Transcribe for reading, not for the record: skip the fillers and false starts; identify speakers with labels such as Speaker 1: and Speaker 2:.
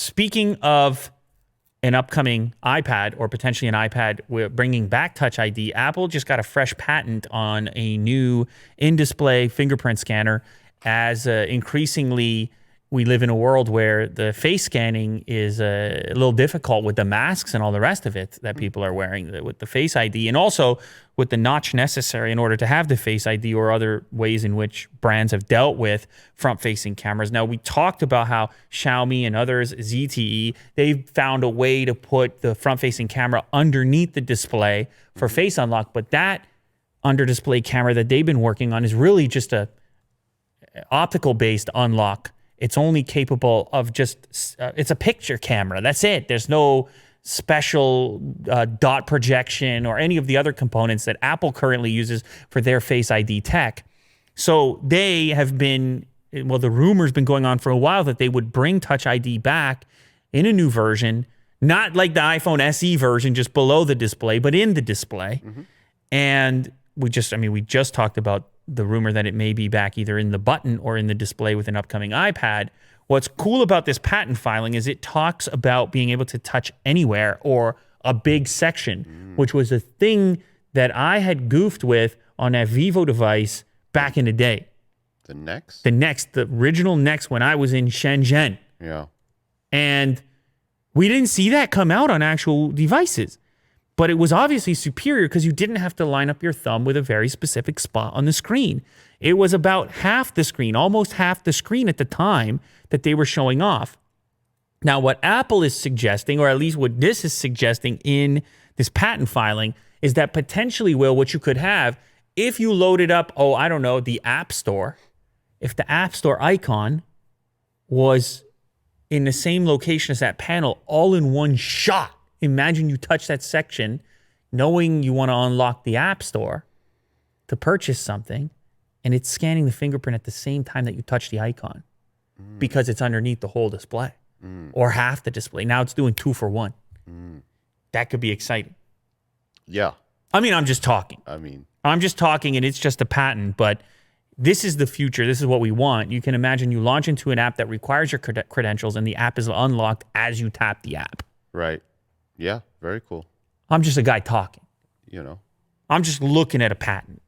Speaker 1: speaking of an upcoming iPad or potentially an iPad, we're bringing back Touch ID. Apple just got a fresh patent on a new in-display fingerprint scanner as increasingly we live in a world where the face scanning is a little difficult with the masks and all the rest of it that people are wearing with the Face ID, and also with the notch necessary in order to have the Face ID or other ways in which brands have dealt with front-facing cameras. Now, we talked about how Xiaomi and others, ZTE, they've found a way to put the front-facing camera underneath the display for face unlock, but that under-display camera that they've been working on is really just a optical-based unlock. It's only capable of just, it's a picture camera. That's it. There's no special dot projection or any of the other components that Apple currently uses for their Face ID tech. So they have been, well, the rumor's been going on for a while that they would bring Touch ID back in a new version, not like the iPhone SE version just below the display, but in the display. And we just talked about the rumor that it may be back either in the button or in the display with an upcoming iPad. What's cool about this patent filing is it talks about being able to touch anywhere or a big section, which was a thing that I had goofed with on that Vivo device back in the day. The original Next when I was in Shenzhen.
Speaker 2: Yeah.
Speaker 1: And we didn't see that come out on actual devices. But it was obviously superior because you didn't have to line up your thumb with a very specific spot on the screen. It was about half the screen, almost half the screen at the time that they were showing off. Now, what Apple is suggesting, or at least what this is suggesting in this patent filing, is that potentially, Will, what you could have, if you loaded up, the App Store, if the App Store icon was in the same location as that panel, all in one shot. Imagine you touch that section knowing you want to unlock the App Store to purchase something, and it's scanning the fingerprint at the same time that you touch the icon because it's underneath the whole display or half the display. Now it's doing 2 for 1. That could be exciting.
Speaker 2: Yeah.
Speaker 1: I'm just talking. I'm just talking, and it's just a patent, but this is the future. This is what we want. You can imagine you launch into an app that requires your credentials, and the app is unlocked as you tap the app.
Speaker 2: Right. Yeah, very cool.
Speaker 1: I'm just a guy talking.
Speaker 2: You know.
Speaker 1: I'm just looking at a patent.